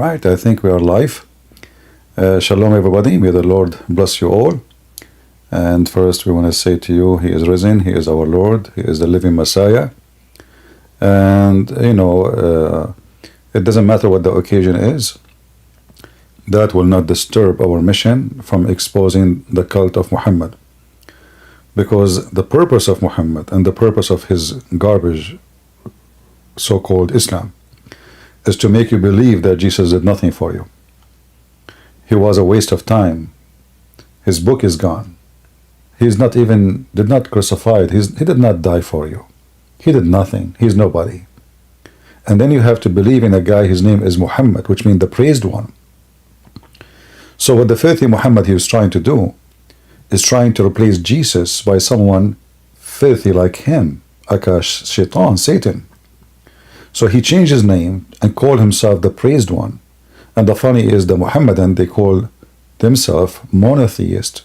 right, I think we are live. Shalom, everybody. May the Lord bless you all. And first, we want to say to you, He is risen. He is our Lord. He is the living Messiah. And, it doesn't matter what the occasion is. That will not disturb our mission from exposing the cult of Muhammad. Because the purpose of Muhammad and the purpose of his garbage, so-called Islam, is to make you believe that Jesus did nothing for you. He was a waste of time. His book is gone. He's not even, did not crucify it. He did not die for you. He did nothing. He's nobody. And then you have to believe in a guy, his name is Muhammad, which means the praised one. So what the filthy Muhammad he was trying to do is trying to replace Jesus by someone filthy like him, like shaitan, Satan. So he changed his name and called himself the praised one. And the funny is the Muhammadan, they call themselves monotheist.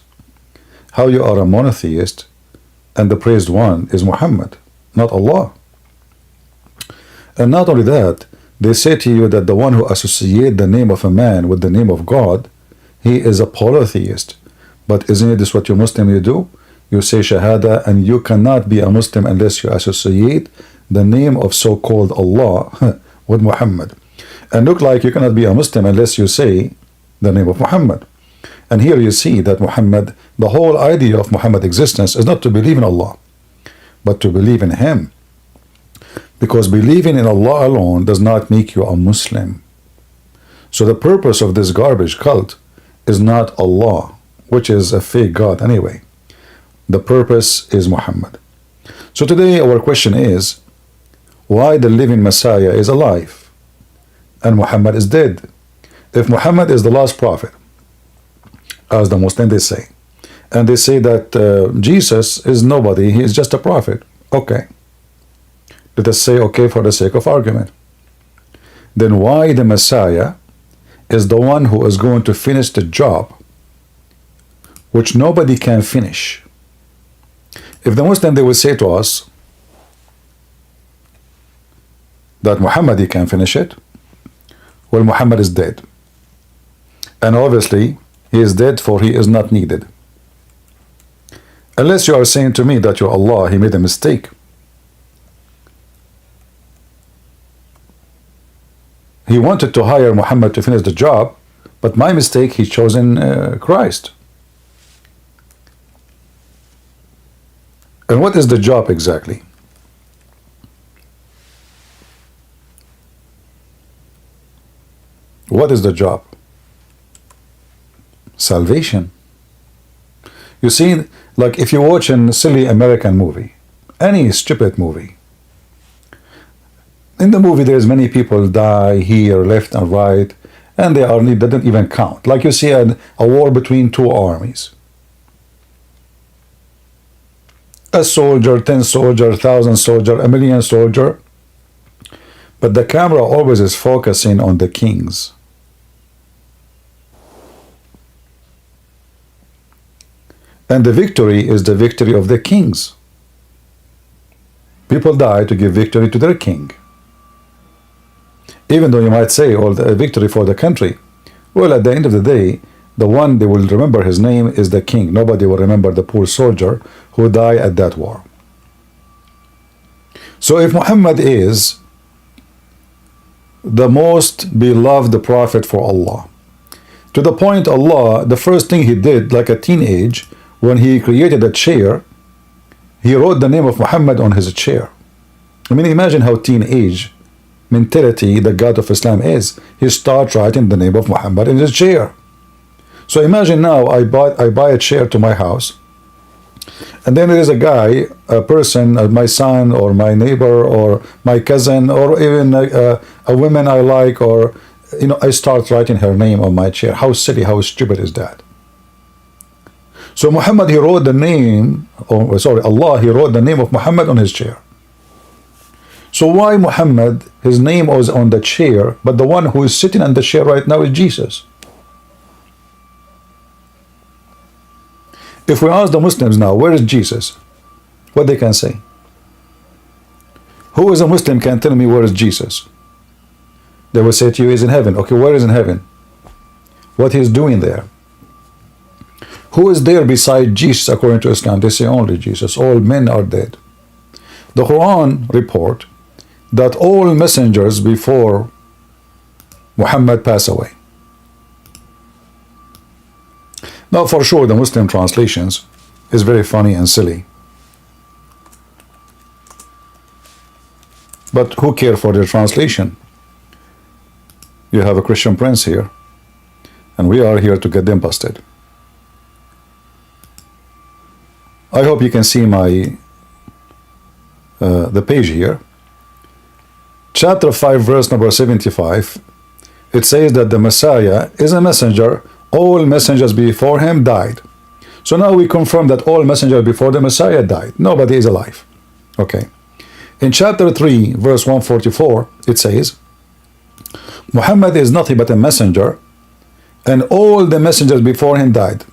How you are a monotheist and the praised one is Muhammad, not Allah. And not only that, they say to you that the one who associates the name of a man with the name of God, he is a polytheist. But isn't this what you Muslim you do? You say Shahada, and you cannot be a Muslim unless you associate the name of so-called Allah with Muhammad. And look like you cannot be a Muslim unless you say the name of Muhammad. And here you see that Muhammad, the whole idea of Muhammad's existence is not to believe in Allah, but to believe in him. Because believing in Allah alone does not make you a Muslim. So the purpose of this garbage cult is not Allah, which is a fake God anyway. The purpose is Muhammad. So today our question is, why the living Messiah is alive and Muhammad is dead? If Muhammad is the last prophet, as the Muslims they say, and they say that Jesus is nobody, he is just a prophet, okay. Let us say okay for the sake of argument. Then why the Messiah is the one who is going to finish the job which nobody can finish? If the Muslim they will say to us that Muhammad he can finish it, well, Muhammad is dead, and obviously he is dead, for he is not needed. Unless you are saying to me that your Allah he made a mistake. He wanted to hire Muhammad to finish the job, but my mistake, he chosen Christ. And what is the job exactly? What is the job? Salvation. You see, like if you watch a silly American movie, any stupid movie, in the movie there's many people die here, left and right, and they don't even count. Like you see a war between two armies. A soldier, 10 soldier, 1,000 soldier, 1,000,000 soldier, but the camera always is focusing on the kings. And the victory is the victory of the kings. People die to give victory to their king. Even though you might say, oh, the victory for the country. Well, at the end of the day, the one they will remember his name is the king. Nobody will remember the poor soldier who died at that war. So if Muhammad is the most beloved prophet for Allah, to the point Allah, the first thing he did, like a teenage, when he created a chair, he wrote the name of Muhammad on his chair. I mean, imagine how teenage mentality the God of Islam is. He starts writing the name of Muhammad in his chair. So imagine now I buy a chair to my house, and then there is a guy, a person, my son or my neighbor or my cousin or even a woman I like, or I start writing her name on my chair. How silly, how stupid is that? So Muhammad, he wrote the name, Allah, he wrote the name of Muhammad on his chair. So why Muhammad, his name was on the chair, but the one who is sitting on the chair right now is Jesus? If we ask the Muslims now, where is Jesus? What they can say? Who is a Muslim can tell me where is Jesus? They will say to you, he's in heaven. Okay, where is in heaven? What he's doing there? Who is there beside Jesus according to Islam? They say only Jesus. All men are dead. The Quran report that all messengers before Muhammad pass away. Now, for sure, the Muslim translations is very funny and silly. But who care for their translation? You have a Christian prince here, and we are here to get them busted. I hope you can see my the page here. Chapter 5, verse number 75. It says that the Messiah is a messenger. All messengers before him died. So now we confirm that all messengers before the Messiah died. Nobody is alive. Okay. In chapter 3, verse 144, it says, Muhammad is nothing but a messenger, and all the messengers before him died.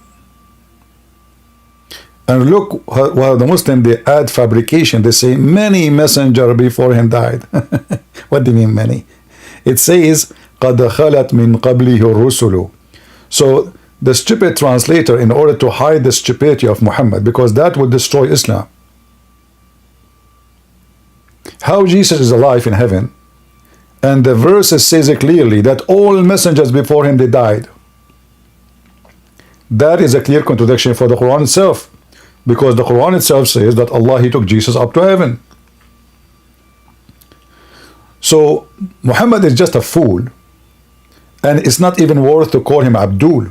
And look, while the Muslims, they add fabrication. They say, many messengers before him died. What do you mean, many? It says, قَدْ خَلَتْ مِنْ قَبْلِهِ الرُّسُلُ. So the stupid translator, in order to hide the stupidity of Muhammad, because that would destroy Islam. How Jesus is alive in heaven, and the verses says it clearly that all messengers before him, they died. That is a clear contradiction for the Quran itself, because the Quran itself says that Allah, he took Jesus up to heaven. So Muhammad is just a fool, and it's not even worth to call him Abdul,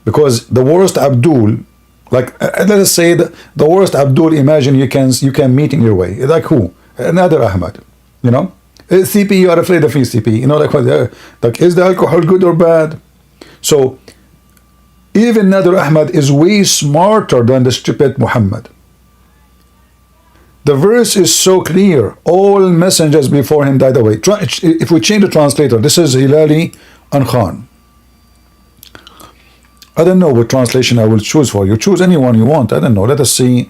because the worst Abdul, like let us say the worst Abdul, imagine you can meet in your way, like who? Another Ahmad, you know. CP, you are afraid of CP, you know, like is the alcohol good or bad? So even Nader Ahmad is way smarter than the stupid Muhammad. The verse is so clear. All messengers before him died away. If we change the translator, this is Hilali and Khan. I don't know what translation I will choose for you. Choose anyone you want. I don't know. Let us see.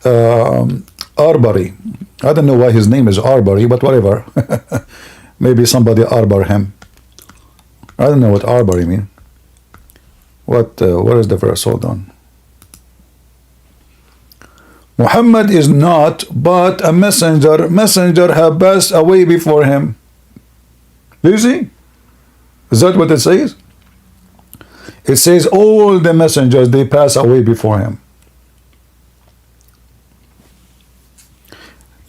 Arbari. I don't know why his name is Arbari, but whatever. Maybe somebody arbor him. I don't know what Arbari mean. Where is the verse? Hold on. Muhammad is not but a messenger. Messenger have passed away before him. Do you see? Is that what it says? It says all the messengers, they pass away before him.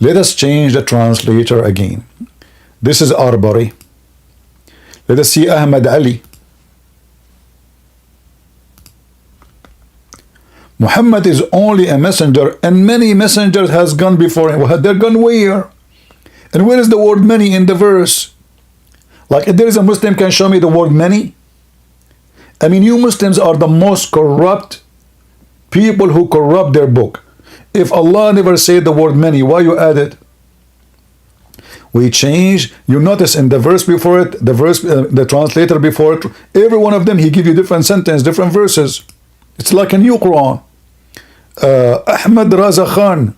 Let us change the translator again. This is Arbari. Let us see Ahmad Ali. Muhammad is only a messenger, and many messengers has gone before him. They're gone where? And where is the word many in the verse? Like if there is a Muslim can show me the word many? I mean, you Muslims are the most corrupt people who corrupt their book. If Allah never said the word many, why you add it? We change. You notice in the verse before it, the translator before it, every one of them, he give you different sentence, different verses. It's like a new Quran. Ahmad Raza Khan.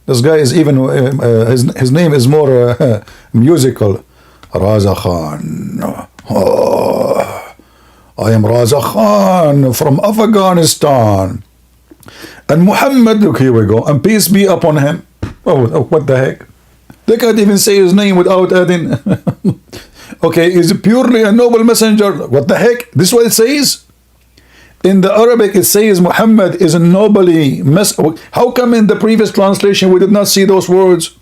This guy is even, his name is more musical. Raza Khan. Oh, I am Raza Khan from Afghanistan. And Muhammad, look, here we go. And peace be upon him. Oh, what the heck? They can't even say his name without adding. Okay, is purely a noble messenger. What the heck? This is what it says? In the Arabic, it says Muhammad is a nobly How come in the previous translation we did not see those words?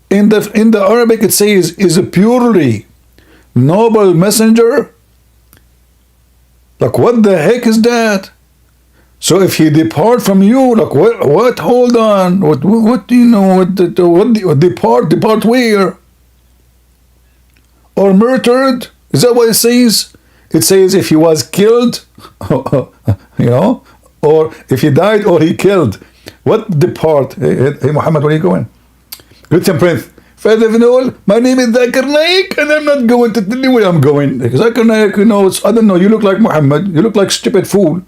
In the Arabic, it says is a purely noble messenger. Like what the heck is that? So if he depart from you, like what? Hold on. What do you know? What depart where? Or murdered? Is that what it says? It says if he was killed, you know, or if he died or he killed. What depart? Hey Muhammad, where are you going? Listen, Prince. My name is Zakir Naik, and I'm not going to tell you where I'm going. Zakir Naik, you know, I don't know. You look like Muhammad. You look like stupid fool.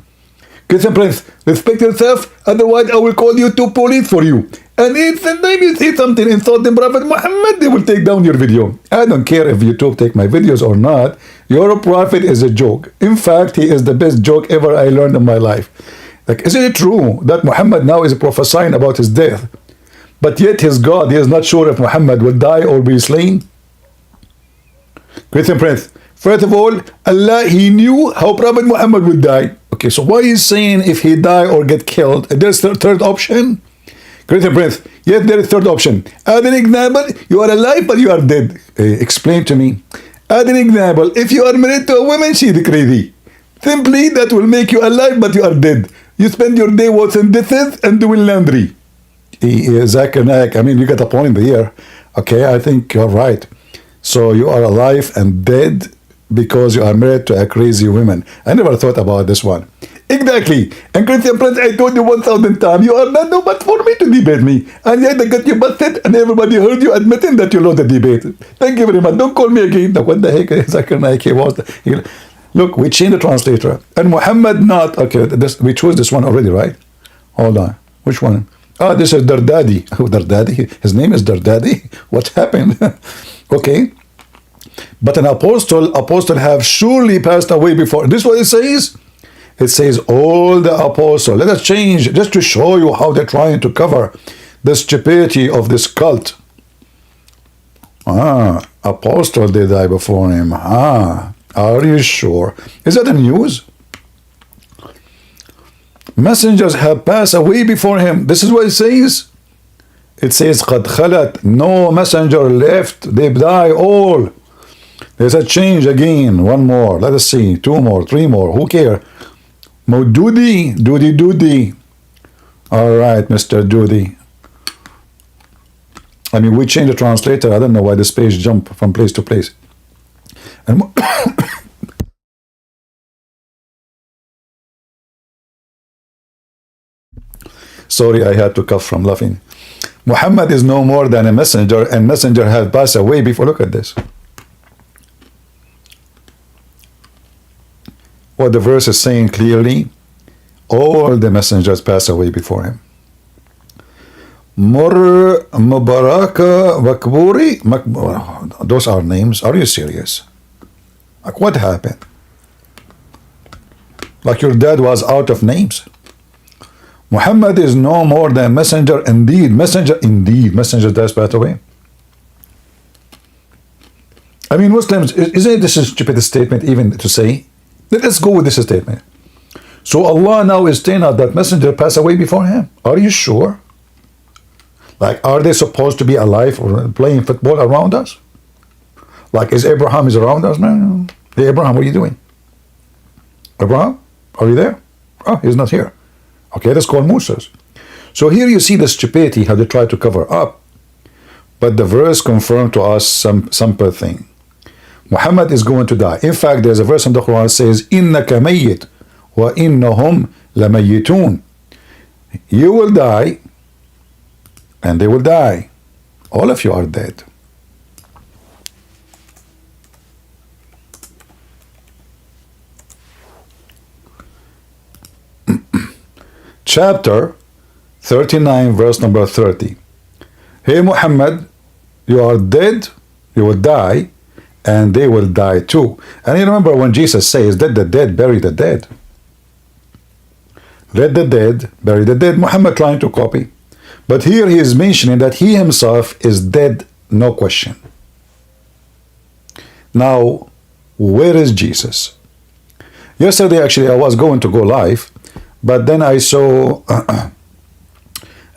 Christian Prince, respect yourself, otherwise I will call you to police for you. And if the time you say something insulting Prophet Muhammad, they will take down your video. I don't care if YouTube take my videos or not. Your prophet is a joke. In fact, he is the best joke ever I learned in my life. Like, isn't it true that Muhammad now is prophesying about his death? But yet his God, he is not sure if Muhammad will die or be slain? Christian Prince, first of all, Allah, he knew how Prophet Muhammad would die. Okay, so why is saying if he die or get killed? There's a third option? Christian Prince, yes, there is third option. Add an example, you are alive but you are dead. Explain to me. Add an example, if you are married to a woman, she is crazy. Simply, that will make you alive but you are dead. You spend your day washing dishes and doing laundry. Zakir Naik, I mean, you got a point here. Okay, I think you're right. So you are alive and dead because you are married to a crazy woman. I never thought about this one. Exactly. And Christian Prince, I told you 1,000 times, you are not no but for me to debate me. And yet I got you busted and everybody heard you admitting that you lost the debate. Thank you very much. Don't call me again. What the heck is Zakir Naik? Look, we changed the translator. And Muhammad not, okay, we chose this one already, right? Hold on. Which one? Ah, this is Dardadi. Oh, Dardadi. His name is Dardadi. What happened? Okay. But an apostle have surely passed away before. This is what it says? It says all the apostles. Let us change just to show you how they're trying to cover the stupidity of this cult. Ah, apostle they die before him. Ah, are you sure? Is that the news? Messengers have passed away before him. This is what it says. It says قد خلت. No messenger left. They die all. There's a change again. One more. Let us see. Two more. Three more. Who care? Modudi. Doody. All right, Mr. Doody. I mean, we changed the translator. I don't know why this page jumped from place to place. And sorry, I had to cough from laughing. Muhammad is no more than a messenger, and messenger has passed away before. Look at this. What the verse is saying clearly, all the messengers passed away before him. Mur, Mubaraka, Makburi, those are names. Are you serious? Like, what happened? Like your dad was out of names. Muhammad is no more than messenger indeed. Messenger indeed. Messenger does pass away. I mean, Muslims, isn't this a stupid statement even to say? Let's go with this statement. So Allah now is telling us that messenger passed away before him. Are you sure? Like, are they supposed to be alive or playing football around us? Like, is Abraham is around us? No. Hey, Abraham, what are you doing? Abraham, are you there? Oh, he's not here. Okay, let's call Moses. So here you see the stupidity, how they try to cover up. But the verse confirmed to us some simple thing. Muhammad is going to die. In fact, there's a verse in the Quran that says, إِنَّكَ مَيِّتٌ وَإِنَّهُمْ لَمَيِّتُونَ. You will die, and they will die. All of you are dead. Chapter 39, verse number 30. Hey Muhammad, you are dead, you will die, and they will die too. And you remember when Jesus says, let the dead bury the dead. Let the dead bury the dead. Muhammad trying to copy. But here he is mentioning that he himself is dead, no question. Now, where is Jesus? Yesterday, actually, I was going to go live, but then I saw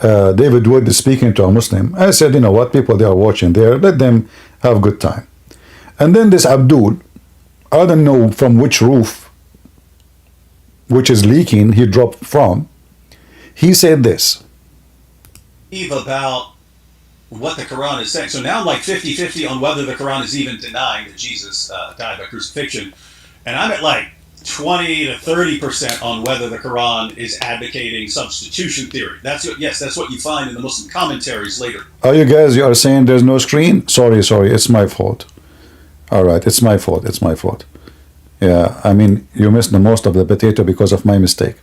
David Wood speaking to a Muslim. I said, you know what, people, they are watching there, let them have a good time. And then this Abdul, I don't know from which roof, which is leaking, he dropped from, he said this. About what the Quran is saying. So now I'm like 50-50 on whether the Quran is even denying that Jesus died by crucifixion. And I'm at like 20 to 30% on whether the Quran is advocating substitution theory. That's what you find in the Muslim commentaries later. Oh, you guys, you are saying there's no screen? Sorry, it's my fault. All right, it's my fault. Yeah, I mean, you missed the most of the potato because of my mistake.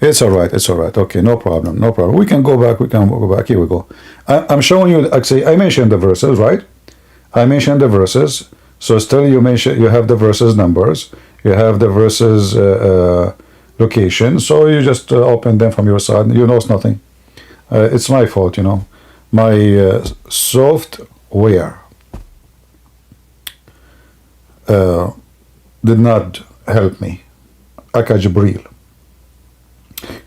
It's all right. It's all right. Okay, no problem. No problem. We can go back. We can go back. Here we go. I'm showing you. Actually, I mentioned the verses, right? I mentioned the verses. So still, you mention you have the verses numbers. You have the verses location. So you just open them from your side. You know it's nothing. It's my fault. You know, my software did not help me. Aka Jibril.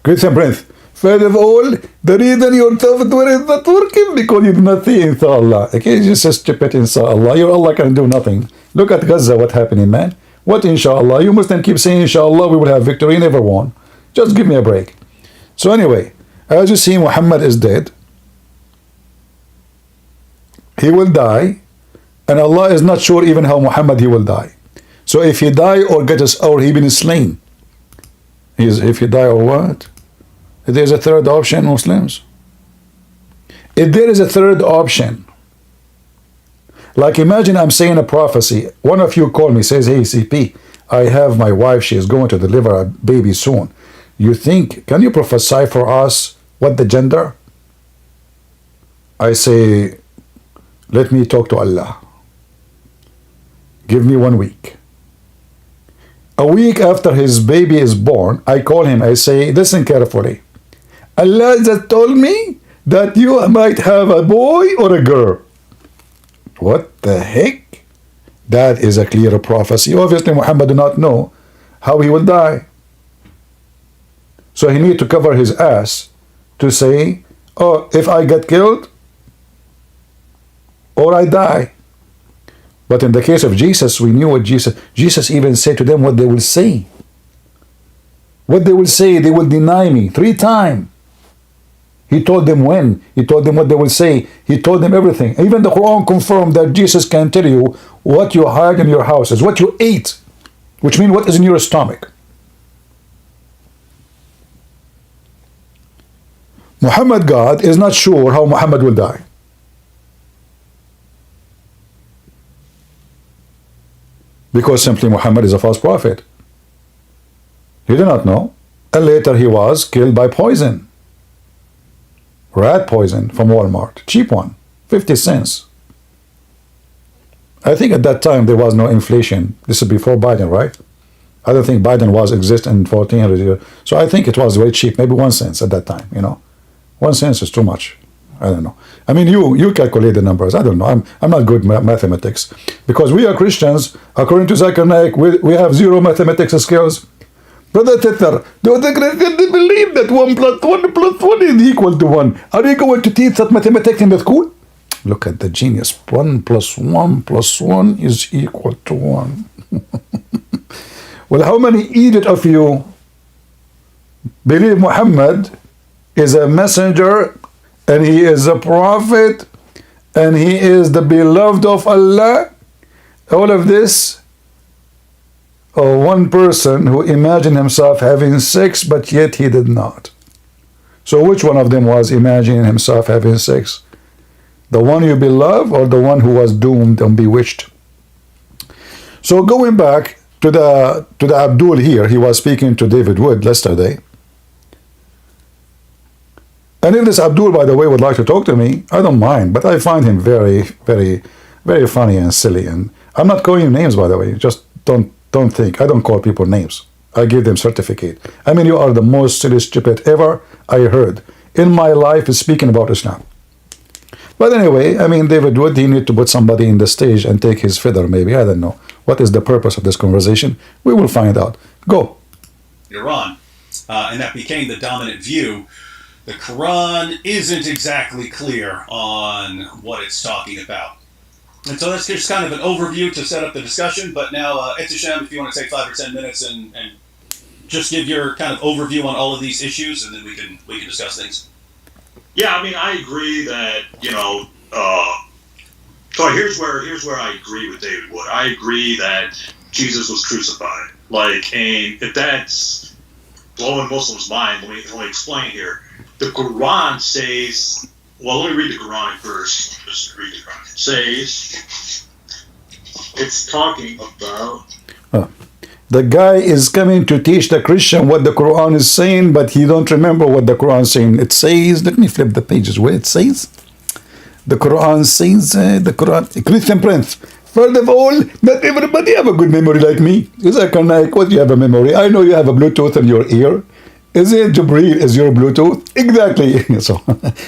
Great and breath. First of all, the reason your software is not working because you do not see inshallah. Okay, you just stupid inshallah. Your Allah can do nothing. Look at Gaza, what happening, man. What inshallah? You mustn't keep saying inshallah we will have victory, never won. Just give me a break. So anyway, as you see, Muhammad is dead. He will die, and Allah is not sure even how Muhammad he will die. So if he die or get us or he been slain. If he die or what? There's a third option, Muslims. If there is a third option, like imagine I'm saying a prophecy. One of you call me, says, hey, CP, I have my wife, she is going to deliver a baby soon. You think, can you prophesy for us what the gender? I say, let me talk to Allah. Give me 1 week. A week after his baby is born, I call him, I say, listen carefully. Allah just told me that you might have a boy or a girl. What the heck? That is a clear prophecy. Obviously, Muhammad did not know how he will die. So he need to cover his ass to say, oh, if I get killed or I die. But in the case of Jesus, we knew what Jesus even said to them what they will say. What they will say, they will deny me 3 times. He told them when. He told them what they will say. He told them everything. Even the Quran confirmed that Jesus can tell you what you hide in your houses, what you ate, which means what is in your stomach. Muhammad God is not sure how Muhammad will die. Because simply Muhammad is a false prophet. He did not know. And later he was killed by poison. Rat poison from Walmart. Cheap one. 50 cents. I think at that time there was no inflation. This is before Biden, right? I don't think Biden was exist in 1400 years. So I think it was very cheap. Maybe 1 cent at that time, you know. 1 cent is too much. I don't know. I mean, you calculate the numbers. I don't know. I'm not good at mathematics. Because we are Christians, according to Zachariah, we have 0 mathematics skills. Brother Tether, do the Christians believe that 1 plus 1 plus 1 is equal to 1? Are you going to teach that mathematics in the school? Look at the genius. 1 plus 1 plus 1 is equal to 1. Well, how many idiot of you believe Muhammad is a messenger and he is a prophet and he is the beloved of Allah? All of this, or one person who imagined himself having sex but yet he did not. So which one of them was imagining himself having sex? The one you beloved or the one who was doomed and bewitched? So going back to the Abdul here, he was speaking to David Wood yesterday. And if this Abdul, by the way, would like to talk to me, I don't mind, but I find him very, very, very funny and silly. And I'm not calling him names, by the way. Just don't think. I don't call people names. I give them certificate. I mean, you are the most silly stupid ever I heard in my life is speaking about Islam. But anyway, I mean, David Wood, he need to put somebody in the stage and take his feather, maybe. I don't know. What is the purpose of this conversation? We will find out. Go. Iran. And that became the dominant view. The Quran isn't exactly clear on what it's talking about. And so that's just kind of an overview to set up the discussion. But now, Etishem, if you want to take 5 or 10 minutes and just give your kind of overview on all of these issues, and then we can discuss things. Yeah, I mean, I agree that, so here's where I agree with David Wood. I agree that Jesus was crucified. And if that's blowing Muslims' mind, let me explain here. The Quran says, well, let me read the Quran first. Just read the Quran. It says, it's talking about... The guy is coming to teach the Christian what the Quran is saying, but he don't remember what the Quran is saying. It says, let me flip the pages where it says. The Quran says, the Quran, Christian Prince. First of all, not everybody have a good memory like me. Is that like what you have a memory? I know you have a Bluetooth in your ear. Is it Jibreel? Is your Bluetooth? Exactly.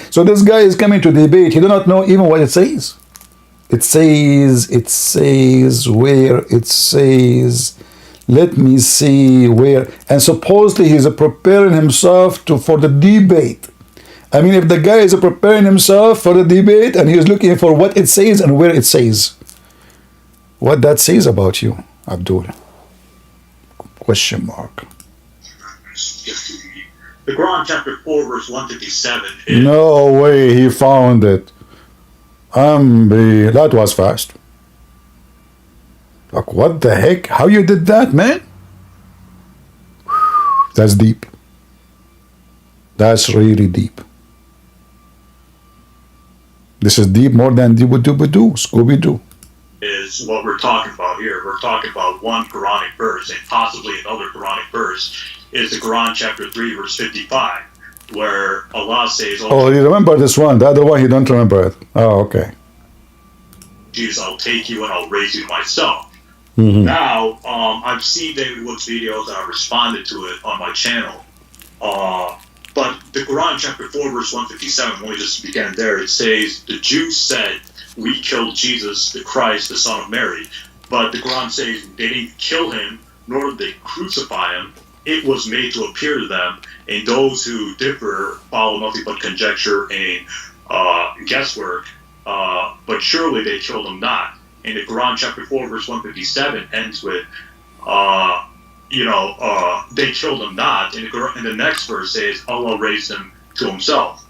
So this guy is coming to debate. He do not know even what it says. It says, where it says, let me see where. And supposedly he's preparing himself for the debate. I mean, if the guy is preparing himself for the debate and he's looking for what it says and where it says, what that says about you, Abdul? Question mark. The Quran, chapter 4, verse 157. No way he found it. That was fast. Like, what the heck? How you did that, man? That's deep. That's really deep. This is deep more than Doo-Doo-Doo, Scooby-Doo. Is what we're talking about here. We're talking about one Quranic verse, and possibly another Quranic verse is the Quran chapter 3 verse 55, where Allah says, oh, you remember this one. The other one, you don't remember it. Oh, okay. Jesus, I'll take you and I'll raise you to myself. Mm-hmm. Now, I've seen David Wood's videos and I responded to it on my channel. But the Quran chapter 4 verse 157, when we just began there, it says, the Jews said, we killed Jesus, the Christ, the Son of Mary. But the Quran says they didn't kill him, nor did they crucify him. It was made to appear to them, and those who differ follow nothing but conjecture and guesswork. But surely they killed him not. And the Quran chapter 4 verse 157 ends with, they killed him not. And the next verse says, Allah raised him to himself.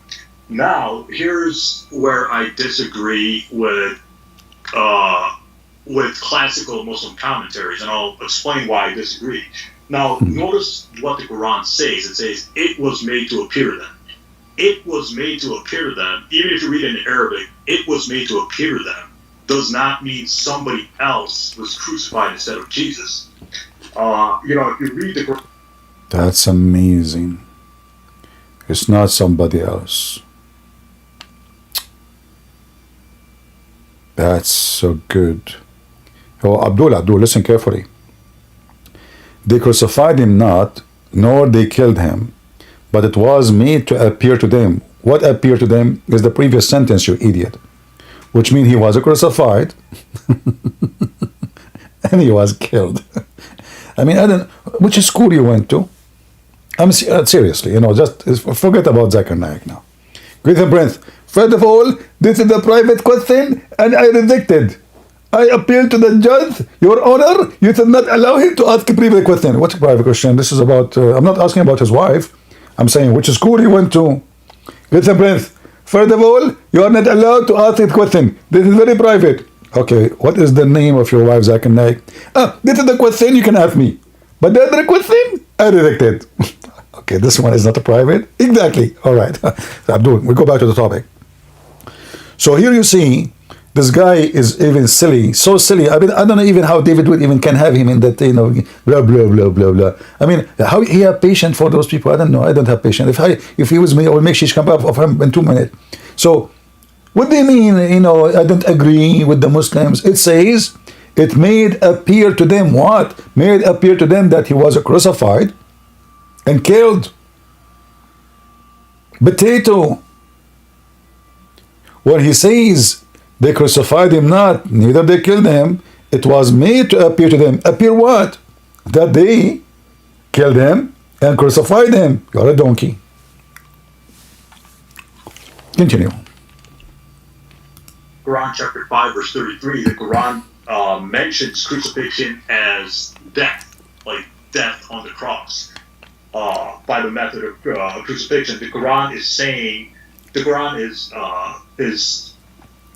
Now, here's where I disagree with classical Muslim commentaries, and I'll explain why I disagree. Now, notice what the Quran says. It says, it was made to appear to them. It was made to appear to them. Even if you read it in Arabic, it was made to appear to them does not mean somebody else was crucified instead of Jesus. If you read the Quran. That's amazing. It's not somebody else. That's so good. Oh, Abdul, listen carefully. They crucified him not, nor they killed him, but it was made to appear to them. What appeared to them is the previous sentence, you idiot. Which means he was crucified and he was killed. I mean, which school you went to? I'm seriously, just forget about Zakir Naik now. Great and Prince. First of all, this is a private question and I rejected. I appeal to the judge, Your Honor, you should not allow him to ask a private question. What's a private question? This is about, I'm not asking about his wife. I'm saying which school he went to. Great and Prince. First of all, you are not allowed to ask a question. This is very private. Okay, what is the name of your wife, Zakir Naik? This is the question you can ask me. But the other question, I rejected. Okay, this one is not a private. Exactly. All right. Abdul, we go back to the topic. So here you see, this guy is even silly, so silly. I mean, I don't know even how David Wood even can have him in that, blah, blah, blah, blah, blah. I mean, how he have patience for those people? I don't know. I don't have patience. If he was me, I would make shish kebab of him in 2 minutes. So, what do you mean, I don't agree with the Muslims? It says, it made appear to them what? Made appear to them that he was crucified and killed. Potato. When he says, they crucified him not, neither they killed him, it was made to appear to them. Appear what? That they killed him and crucified him. You're a donkey. Continue. Quran chapter 5 verse 33, the Quran mentions crucifixion as death, like death on the cross, by the method of crucifixion. The Quran is saying,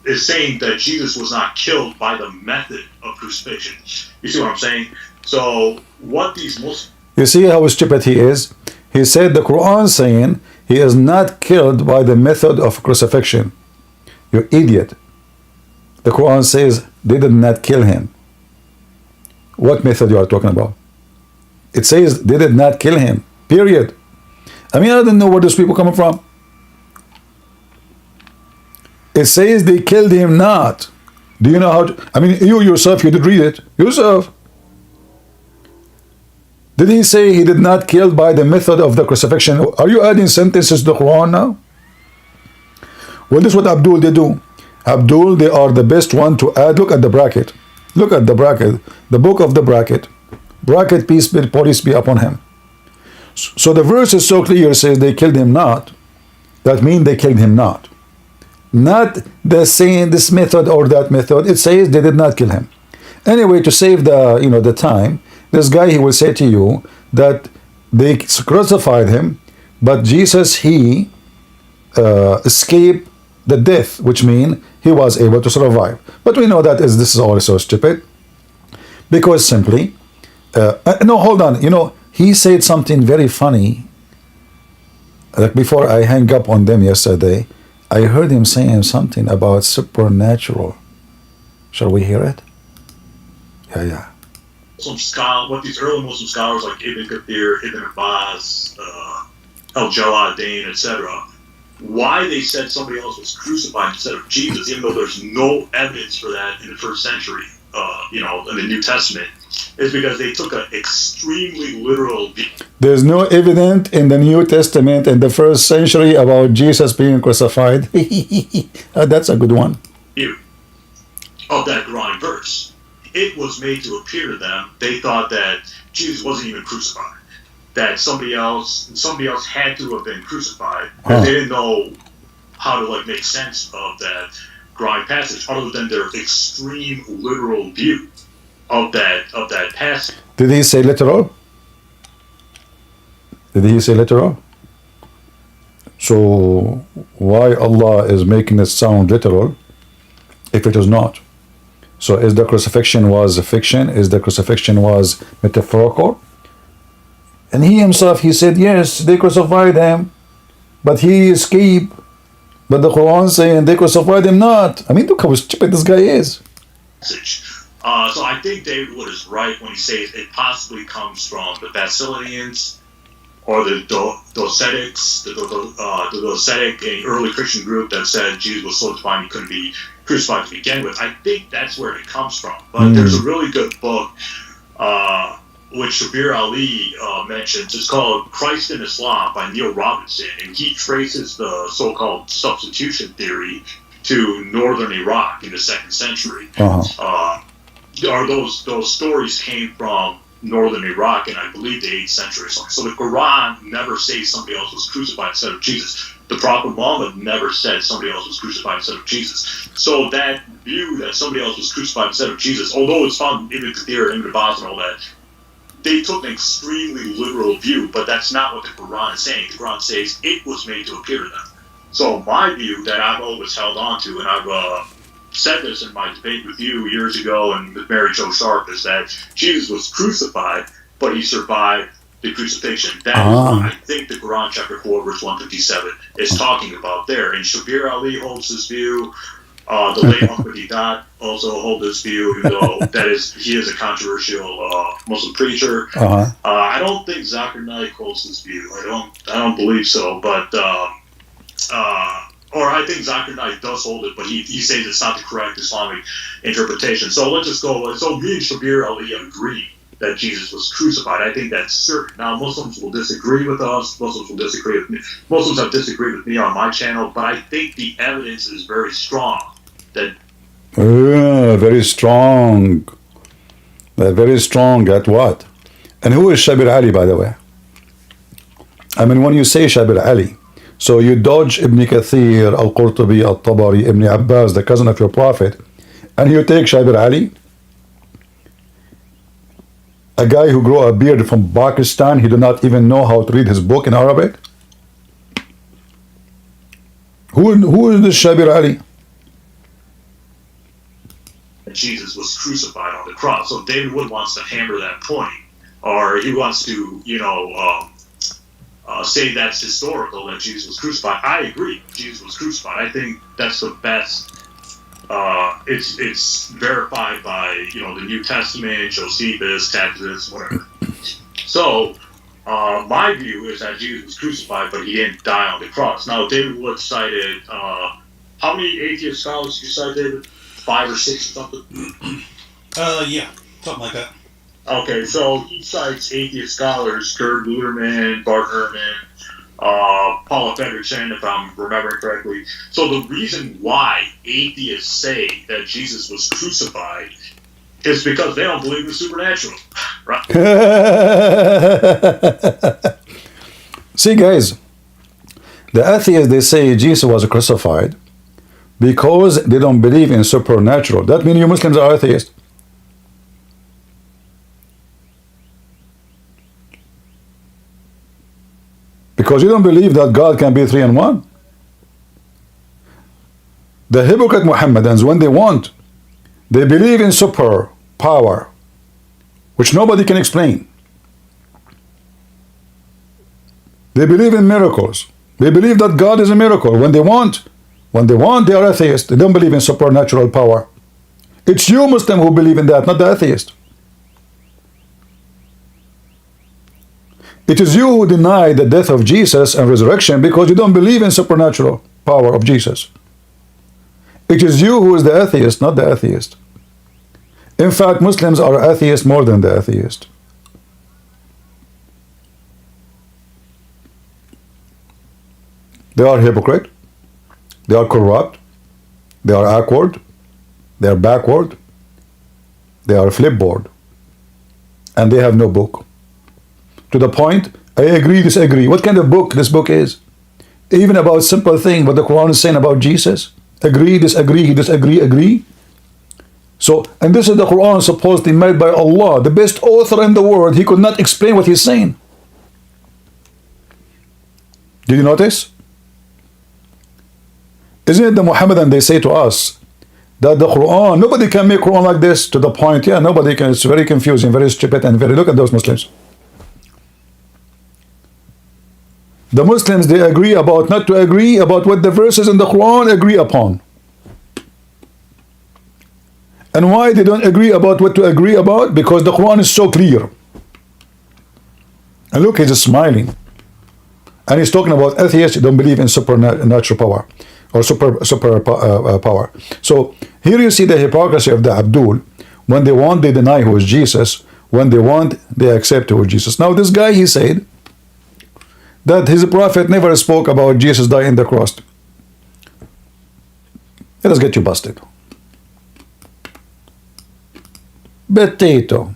is saying that Jesus was not killed by the method of crucifixion. You see what I'm saying? So what these Muslims... You see how stupid he is? He said the Quran saying he is not killed by the method of crucifixion. You idiot. The Quran says they did not kill him. What method you are talking about? It says they did not kill him. Period. I mean, I don't know where those people coming from. It says they killed him not. Do you know how to, I mean, you yourself, you did read it. Yourself. Did he say he did not kill by the method of the crucifixion? Are you adding sentences to the Quran now? Well, this is what Abdul they do. Abdul, they are the best one to add. Look at the bracket. Look at the bracket. The book of the bracket. Bracket, peace be upon him. So the verse is so clear, says they killed him not. That means they killed him not. Not the saying this method or that method. It says they did not kill him. Anyway, to save the time, this guy, he will say to you that they crucified him, but Jesus, he escaped the death, which means he was able to survive. But we know that this is also stupid, because simply, no, hold on, he said something very funny. Like before I hang up on them yesterday, I heard him saying something about supernatural. Shall we hear it? Yeah. What these early Muslim scholars like Ibn Kathir, Ibn Abbas, Al-Jalalain, etc., why they said somebody else was crucified instead of Jesus, even though there's no evidence for that in the first century, in the New Testament, is because they took an extremely literal view. There's no evidence in the New Testament in the first century about Jesus being crucified. That's a good one. Of that Quran verse. It was made to appear to them, they thought that Jesus wasn't even crucified. That somebody else had to have been crucified. They didn't know how to make sense of that Quran passage, other than their extreme literal view of that passage. Did he say literal? Did he say literal? So why Allah is making it sound literal if it is not? So is the crucifixion was a fiction? Is the crucifixion was metaphorical? And he himself, he said, yes, they crucified him, but he escaped. But the Quran saying they crucified him not. I mean, look how stupid this guy is. So I think David Wood is right when he says it possibly comes from the Basilians or the Docetics, the Docetic, an early Christian group that said Jesus was so divine he couldn't be crucified to begin with. I think that's where it comes from. But there's a really good book which Shabir Ali mentions. It's called Christ in Islam by Neil Robinson, and he traces the so-called substitution theory to northern Iraq in the 2nd century. Those stories came from northern Iraq in, I believe, the 8th century or something. So the Quran never says somebody else was crucified instead of Jesus. The Prophet Muhammad never said somebody else was crucified instead of Jesus. So that view that somebody else was crucified instead of Jesus, although it's found in Ibn Kathir, Ibn Abbas, and all that, they took an extremely literal view, but that's not what the Quran is saying. The Quran says it was made to appear to them. So my view that I've always held on to, and I've said this in my debate with you years ago and with Mary Jo Sharp, is that Jesus was crucified, but he survived the crucifixion. That is what I think the Quran chapter 4 verse 157 is talking about there. And Shabir Ali holds this view. The late Ahmadiyyat also hold this view, even though he is a controversial Muslim preacher. I don't think Zakir Naik holds this view. I don't believe so, but or I think Zakir Naik does hold it, but he says it's not the correct Islamic interpretation. So let's just go. So me and Shabir Ali agree that Jesus was crucified. I think that's certain. Now Muslims will disagree with us. Muslims will disagree with me. Muslims have disagreed with me on my channel, but I think the evidence is very strong. Very strong. Very strong at what? And who is Shabir Ali, by the way? I mean, when you say Shabir Ali, so you dodge Ibn Kathir, Al-Qurtubi, Al-Tabari, Ibn Abbas, the cousin of your Prophet, and you take Shabir Ali, a guy who grew a beard from Pakistan, he did not even know how to read his book in Arabic. Who is this Shabir Ali? Jesus was crucified on the cross. So David Wood wants to hammer that point, or he wants to, say that's historical, that Jesus was crucified. I agree, Jesus was crucified. I think that's the best. It's verified by the New Testament, Josephus, Tacitus, whatever. So, my view is that Jesus was crucified, but he didn't die on the cross. Now, David Wood cited, how many atheist scholars you cite, David? 5 or 6 or something? Yeah, something like that. Okay, so he cites atheist scholars, Gerd Luderman, Bart Ehrman, Paula Fredrickson, if I'm remembering correctly. So the reason why atheists say that Jesus was crucified is because they don't believe in the supernatural, right? See, guys, the atheists, they say Jesus was crucified because they don't believe in supernatural. That means you Muslims are atheists. Because you don't believe that God can be 3 in 1. The hypocrite Mohammedans, when they want, they believe in super power, which nobody can explain. They believe in miracles. They believe that God is a miracle. When they want, they are atheists. They don't believe in supernatural power. It's you, Muslim, who believe in that, not the atheist. It is you who deny the death of Jesus and resurrection because you don't believe in supernatural power of Jesus. It is you who is the atheist, not the atheist. In fact, Muslims are atheists more than the atheist. They are hypocrite. They are corrupt. They are awkward. They are backward. They are flipboard. And they have no book. To the point, I agree, disagree. What kind of book this book is? Even about simple thing, what the Quran is saying about Jesus. Agree, disagree, disagree, agree. So, and this is the Quran supposedly made by Allah, the best author in the world. He could not explain what he's saying. Did you notice? Isn't it the Muhammadan, they say to us that the Quran, nobody can make Quran like this, to the point, yeah, nobody can. It's very confusing, very stupid, and very, look at those Muslims. The Muslims, they agree about not to agree about what the verses in the Quran agree upon. And why they don't agree about what to agree about? Because the Quran is so clear. And look, he's smiling. And he's talking about atheists who don't believe in supernatural power or super power. So here you see the hypocrisy of the Abdul. When they want, they deny who is Jesus. When they want, they accept who is Jesus. Now this guy, he said that his prophet never spoke about Jesus dying on the cross. Let us get you busted. Potato.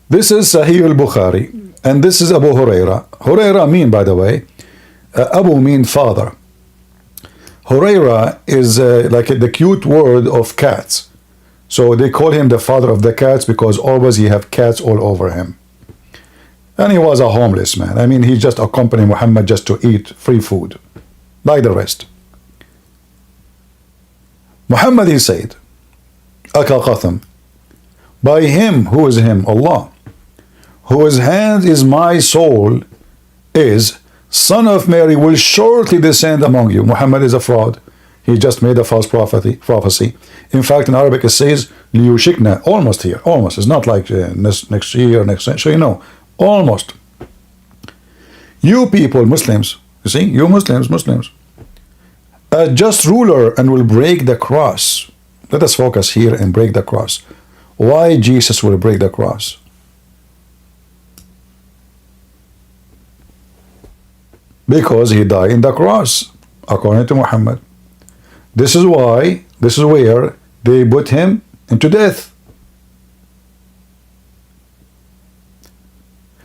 This is Sahih al-Bukhari, and this is Abu Huraira. Huraira mean, by the way, Abu mean father. Huraira is like the cute word of cats. So they call him the father of the cats because always he have cats all over him. And he was a homeless man. I mean, he just accompanied Muhammad just to eat free food, like the rest. Muhammad, he said, Aka Qatham, by him, who is him? Allah, whose hand is my soul, is son of Mary will shortly descend among you. Muhammad is a fraud. He just made a false prophecy. In fact, in Arabic it says, liyushikna, almost here, almost. It's not like next year, next century, no, almost. You people, Muslims, you see, you Muslims, a just ruler and will break the cross. Let us focus here and break the cross. Why Jesus will break the cross? Because he died in the cross, according to Muhammad. This is why, this is where they put him into death.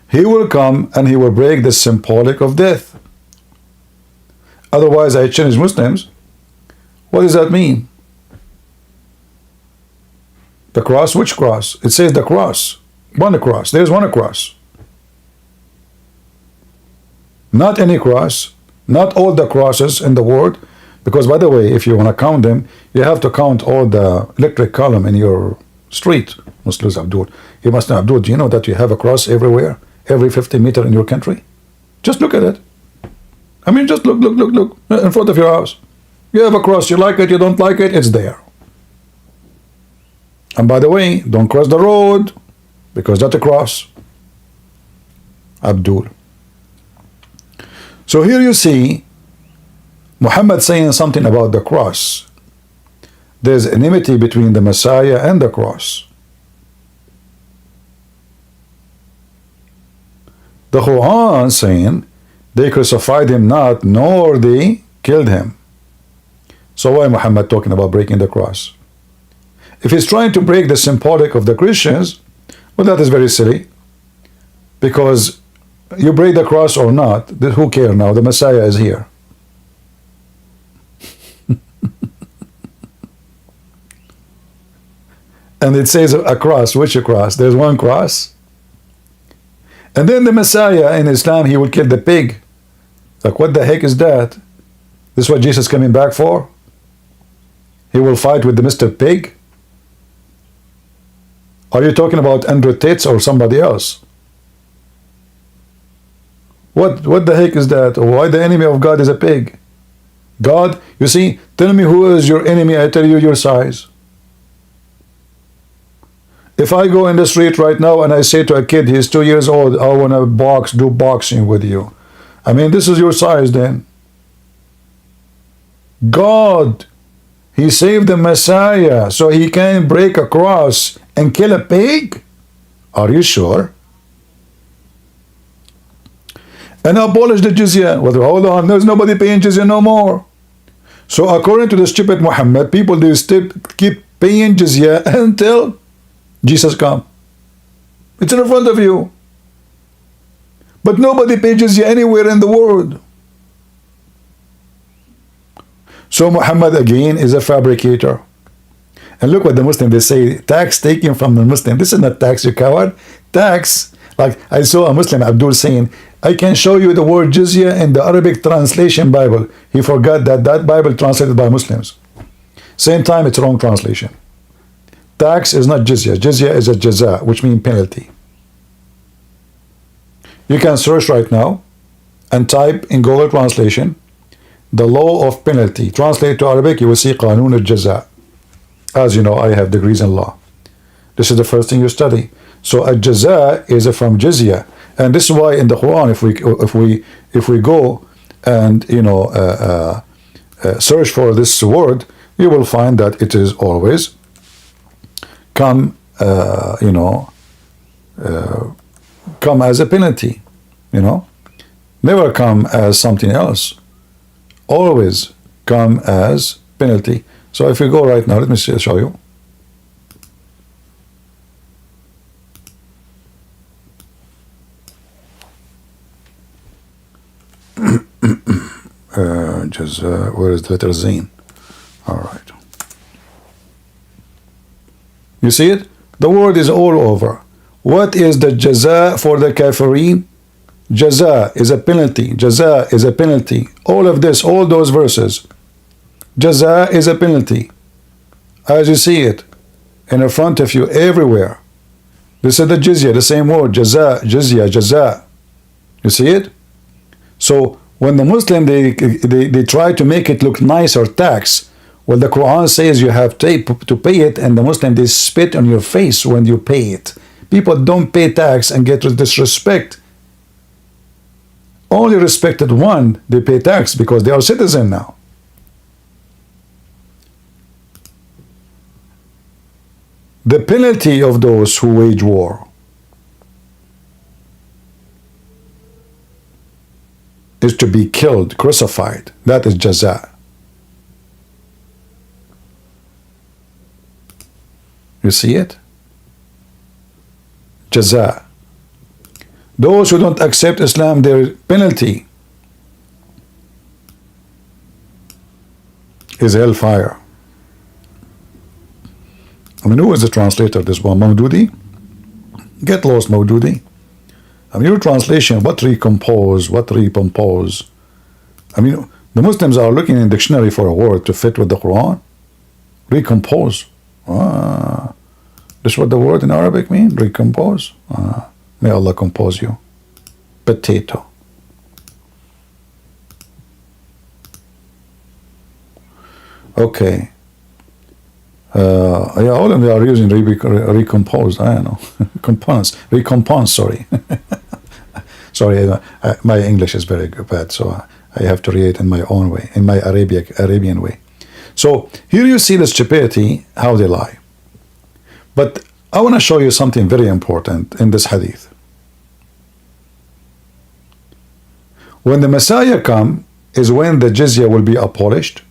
He will come and he will break the symbolic of death. Otherwise, I challenge Muslims. What does that mean? The cross, which cross? It says the cross. One cross. There's one cross. Not any cross. Not all the crosses in the world. Because, by the way, if you want to count them, you have to count all the electric column in your street. Muslims, Abdul. You must know, Abdul, do you know that you have a cross everywhere? Every 50 meters in your country? Just look at it. I mean, just look in front of your house. You have a cross, you like it, you don't like it, it's there. And by the way, don't cross the road, because that's a cross. Abdul. So here you see Muhammad saying something about the cross. There's enmity between the Messiah and the cross. The Quran saying they crucified him not, nor they killed him. So why Muhammad talking about breaking the cross? If he's trying to break the symbolic of the Christians, well, that is very silly. Because you break the cross or not, who cares now? The Messiah is here. And it says a cross. Which a cross? There's one cross. And then the Messiah in Islam, he will kill the pig. Like, what the heck is that? This is what Jesus is coming back for? He will fight with the Mr. Pig? Are you talking about Andrew Tate or somebody else? What the heck is that? Why the enemy of God is a pig? God, you see, tell me who is your enemy, I tell you your size. If I go in the street right now and I say to a kid, he's 2 years old, I want to do boxing with you. I mean, this is your size then. God, he saved the Messiah so he can break a cross and kill a pig? Are you sure? And abolish the jizya. Well, hold on, there's nobody paying jizya no more. So according to the stupid Muhammad, people, they still keep paying jizya until Jesus come. It's in front of you. But nobody pays jizya anywhere in the world. So Muhammad again is a fabricator. And look what the Muslims, they say, tax taken from the Muslim. This is not tax, you coward. Tax, like I saw a Muslim, Abdul, saying, I can show you the word jizya in the Arabic translation Bible. He forgot that that Bible translated by Muslims. Same time, it's wrong translation. Tax is not jizya. Jizya is a jaza, which means penalty. You can search right now and type in Google translation the law of penalty. Translate to Arabic, you will see Qanun al-Jaza. As you know, I have degrees in law. This is the first thing you study. So a jaza is from jizya, and this is why in the Quran, if we go and search for this word, you will find that it is always come come as a penalty, never come as something else. Always come as penalty. So if we go right now, let me show you. Where is the letter Zain? All right. You see it? The word is all over. What is the jaza for the kafirin? Jaza is a penalty. Jaza is a penalty. All of this, all those verses. Jaza is a penalty. As you see it in front of you everywhere. This is the jizya, the same word. Jaza, jizya, jaza. You see it? So when the Muslim, they try to make it look nice or tax, well, the Quran says you have to pay it, and the Muslim, they spit on your face when you pay it. People don't pay tax and get disrespect. Only respected one, they pay tax because they are citizen now. The penalty of those who wage war is to be killed, crucified. That is jaza. You see it? Jaza. Those who don't accept Islam, their penalty is hellfire. I mean, who is the translator of this one? Maududi? Get lost, Maududi. I mean, your translation, what recompose, what recompose? I mean, the Muslims are looking in dictionary for a word to fit with the Quran. Recompose. This is what the word in Arabic means? Recompose. May Allah compose you. Potato. Okay. Yeah, all of them are using recomposed. I don't know, recompense. Sorry, sorry. My English is very bad, so I have to read it in my own way, in my Arabian way. So here you see the stupidity, how they lie. But I want to show you something very important in this hadith. When the Messiah come is when the jizya will be abolished,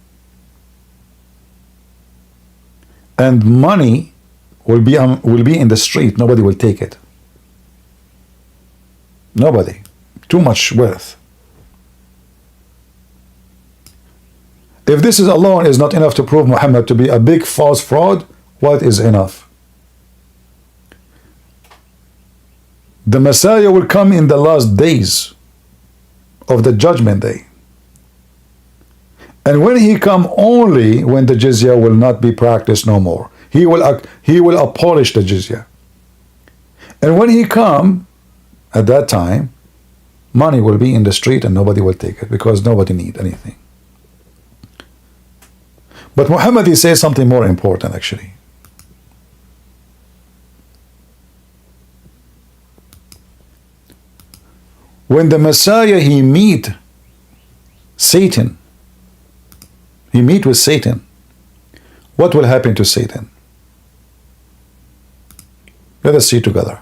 and money will be in the street. Nobody will take it. Nobody. Too much wealth. If this is alone is not enough to prove Muhammad to be a big false fraud, what is enough? The Messiah will come in the last days of the judgment day. And when he come, only when the jizya will not be practiced no more. He will abolish the jizya. And when he come, at that time, money will be in the street and nobody will take it because nobody need anything. But Muhammad, he says something more important actually. When the Messiah, he meet Satan, he meet with Satan, what will happen to Satan? Let us see together.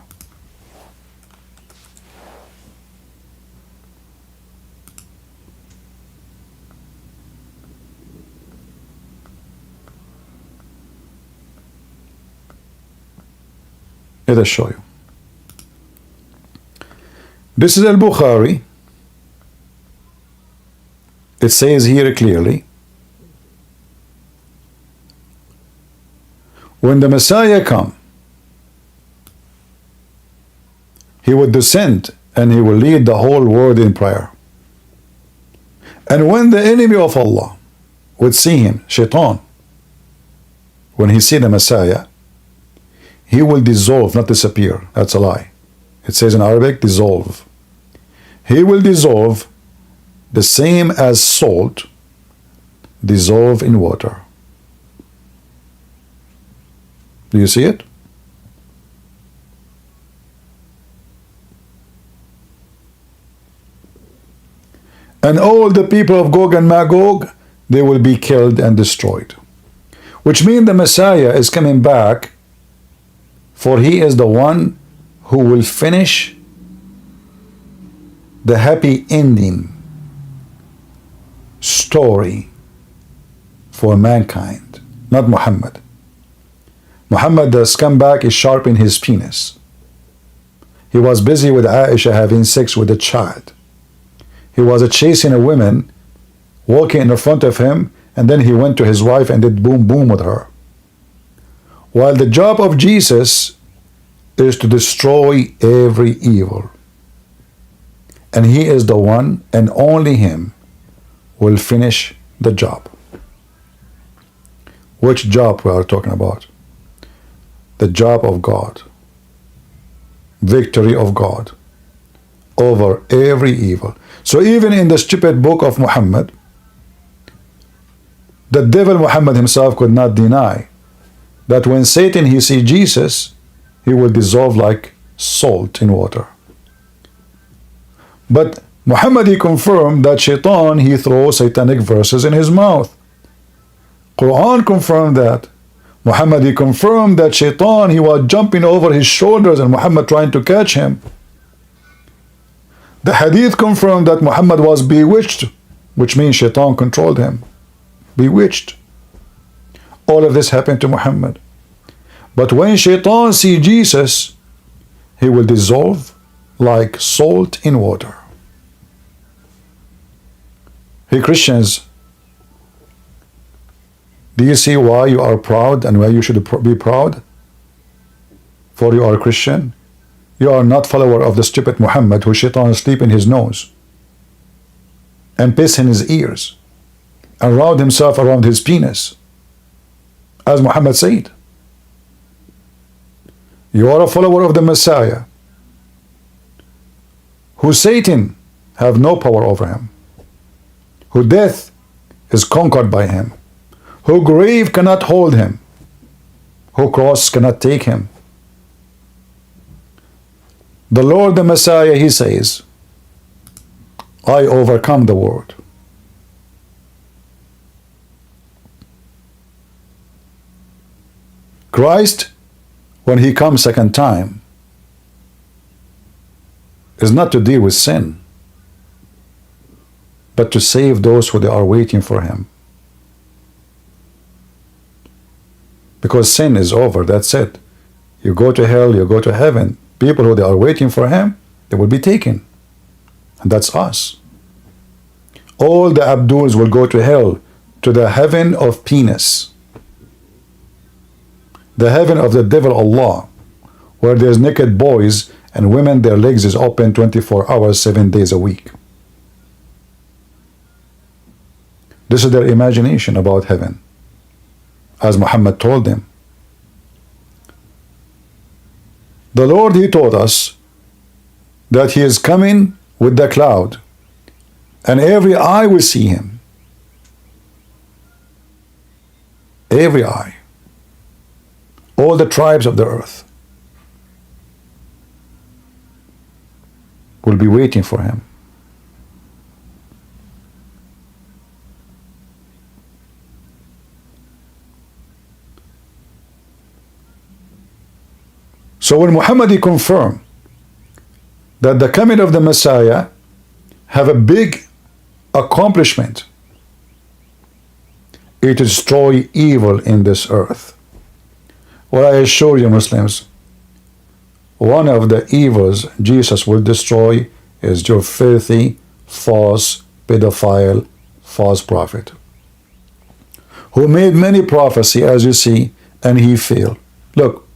Let us show you. This is Al-Bukhari. It says here clearly, when the Messiah come, he would descend and he will lead the whole world in prayer. And when the enemy of Allah would see him, Shaitan, when he see the Messiah, he will dissolve, not disappear. That's a lie. It says in Arabic, dissolve. He will dissolve the same as salt dissolve in water. Do you see it? And all the people of Gog and Magog, they will be killed and destroyed. Which means the Messiah is coming back, for he is the one who will finish the happy ending story for mankind, not Muhammad. Muhammad, the scumbag, is sharpening his penis. He was busy with Aisha having sex with a child. He was chasing a woman, walking in front of him, and then he went to his wife and did boom boom with her. While the job of Jesus is to destroy every evil. And he is the one, and only him will finish the job. Which job we are talking about? The job of God. Victory of God over every evil. So even in the stupid book of Muhammad, the devil Muhammad himself could not deny that when Satan he see Jesus, he will dissolve like salt in water. But Muhammad he confirmed that Shaitan he throws satanic verses in his mouth. Quran confirmed that. Muhammad he confirmed that Shaitan he was jumping over his shoulders and Muhammad trying to catch him. The hadith confirmed that Muhammad was bewitched, which means Shaitan controlled him. Bewitched. All of this happened to Muhammad. But when Shaitan see Jesus, he will dissolve like salt in water. Hey Christians, do you see why you are proud and why you should be proud? For you are a Christian. You are not follower of the stupid Muhammad who Shaitan sleep in his nose and piss in his ears and round himself around his penis, as Muhammad said. You are a follower of the Messiah, who Satan have no power over him, who death is conquered by him, who grave cannot hold him, whose cross cannot take him. The Lord, the Messiah, he says, I overcome the world. Christ, when he comes second time, is not to deal with sin, but to save those who they are waiting for him. Because sin is over, that's it. You go to hell, you go to heaven. People who they are waiting for him, they will be taken. And that's us. All the Abduls will go to hell, to the heaven of penis. The heaven of the devil Allah, where there's naked boys and women, their legs is open 24 hours, 7 days a week. This is their imagination about heaven, as Muhammad told them. The Lord, he told us that he is coming with the cloud, and every eye will see him. Every eye. All the tribes of the earth will be waiting for him. So when Muhammad confirmed that the coming of the Messiah have a big accomplishment, it to destroy evil in this earth. Well, I assure you, Muslims, one of the evils Jesus will destroy is your filthy, false, pedophile, false prophet, who made many prophecy, as you see, and he failed. Look,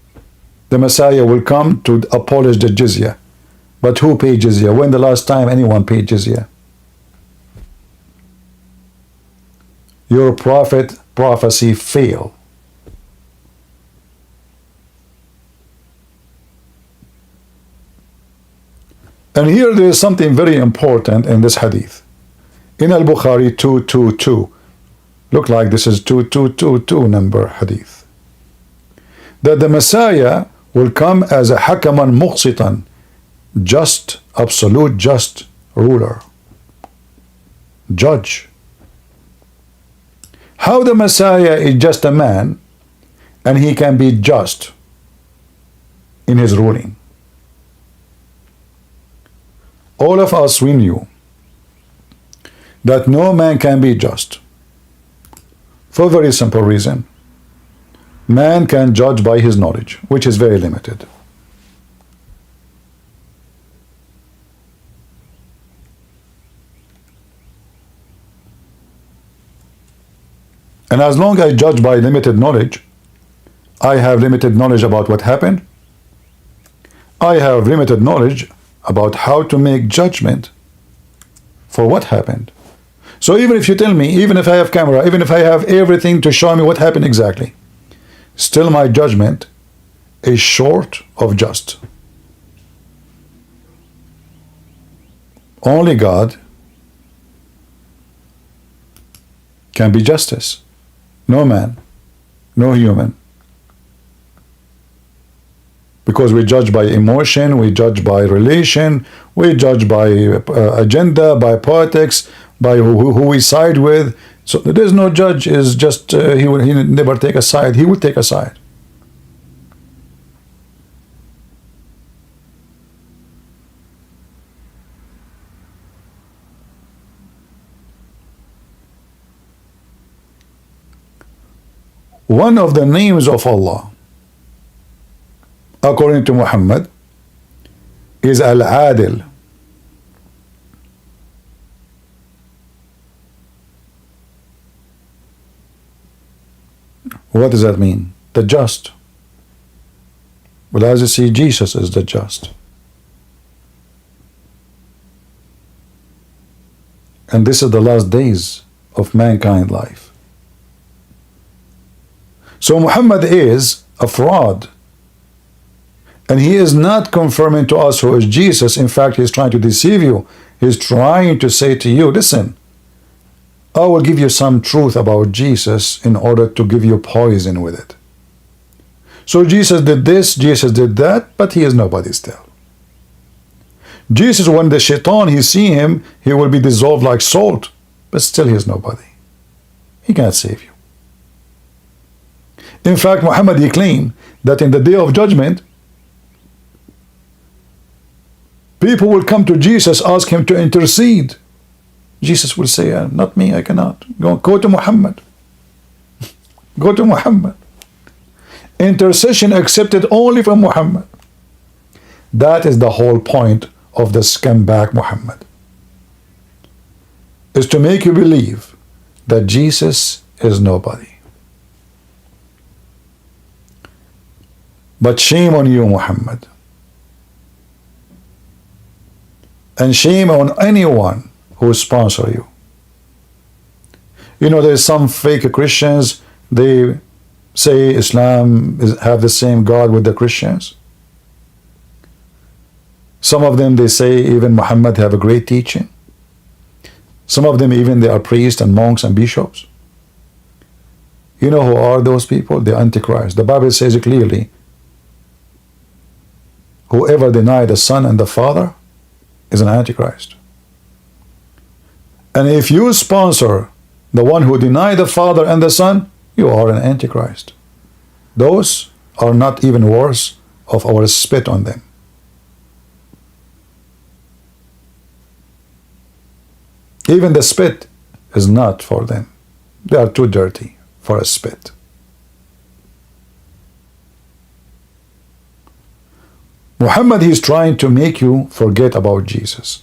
the Messiah will come to abolish the jizya. But who paid jizya? When the last time anyone paid jizya? Your prophecy failed. And here there is something very important in this hadith. In Al-Bukhari 222, look like this is 2222 number hadith, that the Messiah will come as a hakaman muqsitan, just, absolute just ruler, judge. How the Messiah is just a man and he can be just in his ruling? All of us, we knew that no man can be just for a very simple reason. Man can judge by his knowledge, which is very limited. And as long as I judge by limited knowledge, I have limited knowledge about what happened. I have limited knowledge about how to make judgment for what happened. So even if you tell me, even if I have camera, even if I have everything to show me what happened exactly, still my judgment is short of just. Only God can be justice. No man, no human. Because we judge by emotion, we judge by relation, we judge by agenda, by politics, by who we side with. So there is no judge is just, he never take a side, he will take a side. One of the names of Allah, according to Muhammad, is Al-Adil. What does that mean? The just. Well, as you see, Jesus is the just. And this is the last days of mankind life. So Muhammad is a fraud. And he is not confirming to us who is Jesus. In fact, he's trying to deceive you. He's trying to say to you, listen, I will give you some truth about Jesus in order to give you poison with it. So Jesus did this, Jesus did that, but he is nobody still. Jesus, when the shaitan, he see him, he will be dissolved like salt, but still he is nobody. He cannot save you. In fact, Muhammad, he claimed that in the day of judgment, people will come to Jesus, ask him to intercede. Jesus will say, not me, I cannot. Go to Muhammad. Go to Muhammad. Intercession accepted only from Muhammad. That is the whole point of the scumbag Muhammad. Is to make you believe that Jesus is nobody. But shame on you, Muhammad. And shame on anyone who sponsor you. You know, there's some fake Christians, they say Islam have the same God with the Christians. Some of them, they say even Muhammad have a great teaching. Some of them even they are priests and monks and bishops. You know who are those people? The Antichrist. The Bible says it clearly. Whoever denies the Son and the Father is an Antichrist. And if you sponsor the one who denies the Father and the Son, you are an Antichrist. Those are not even worse of our spit on them. Even the spit is not for them. They are too dirty for a spit. Muhammad, he is trying to make you forget about Jesus.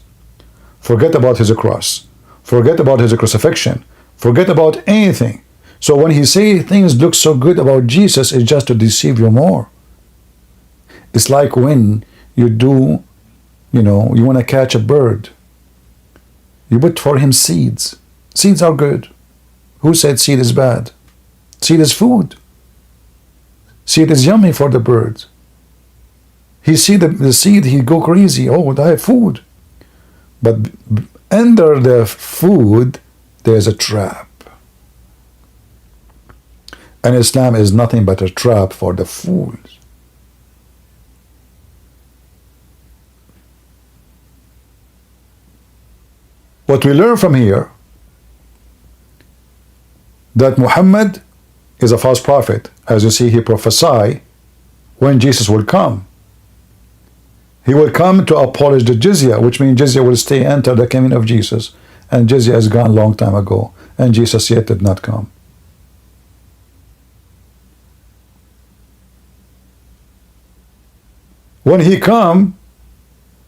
Forget about his cross. Forget about his crucifixion. Forget about anything. So when he say things look so good about Jesus, it's just to deceive you more. It's like when you do, you want to catch a bird. You put for him seeds. Seeds are good. Who said seed is bad? Seed is food. Seed is yummy for the bird. He see the seed, he go crazy. Oh, I have food. But under the food, there's a trap. And Islam is nothing but a trap for the fools. What we learn from here, that Muhammad is a false prophet. As you see, he prophesied when Jesus will come. He will come to abolish the jizya, which means jizya will stay until the coming of Jesus. And jizya is gone long time ago. And Jesus yet did not come. When he come,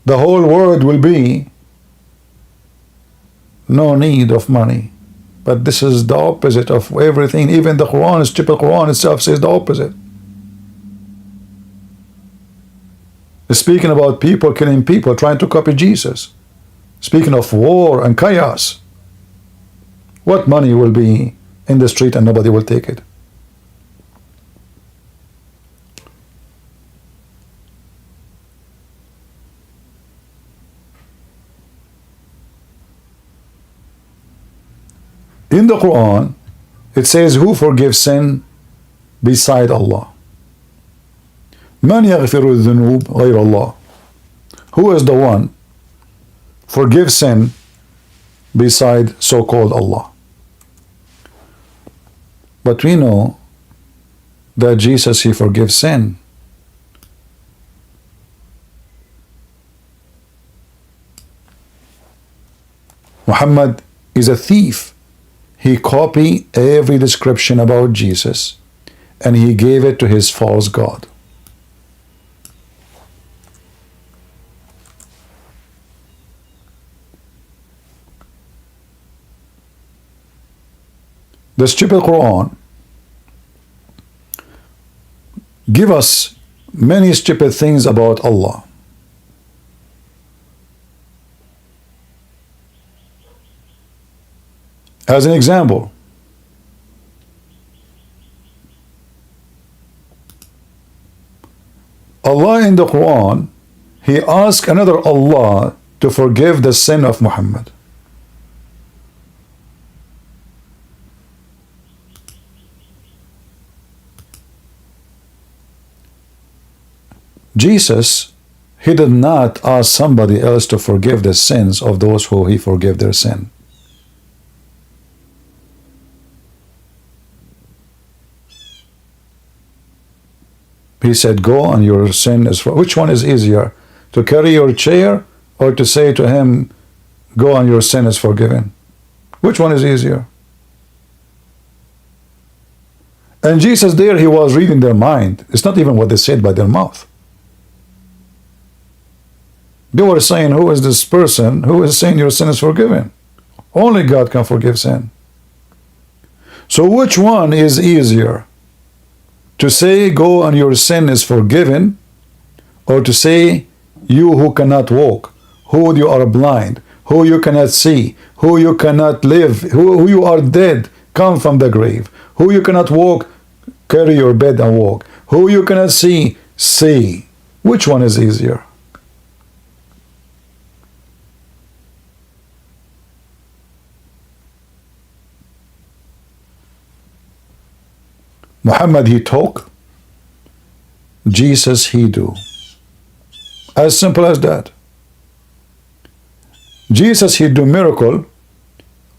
the whole world will be no need of money. But this is the opposite of everything. Even the Quran, stupid Quran itself says the opposite. Speaking about people killing people, trying to copy Jesus. Speaking of war and chaos. What money will be in the street and nobody will take it? In the Quran, it says, who forgives sin beside Allah? Man yaghfiru dhunub ghayr Allah. Who is the one forgives sin beside so-called Allah? But we know that Jesus, he forgives sin. Muhammad is a thief. He copied every description about Jesus and he gave it to his false god. The stupid Quran give us many stupid things about Allah. As an example, Allah in the Quran, he asked another Allah to forgive the sin of Muhammad. Jesus, he did not ask somebody else to forgive the sins of those who he forgave their sin. He said, go and your sin is for. Which one is easier? To carry your chair or to say to him, go and your sin is forgiven? Which one is easier? And Jesus there, he was reading their mind. It's not even what they said by their mouth. They were saying, who is this person who is saying your sin is forgiven? Only God can forgive sin. So which one is easier? To say, go and your sin is forgiven, or to say, you who cannot walk, who you are blind, who you cannot see, who you cannot live, who you are dead, come from the grave, who you cannot walk, carry your bed and walk, who you cannot see, see. Which one is easier? Muhammad, he talk. Jesus, he do. As simple as that. Jesus, he do miracle.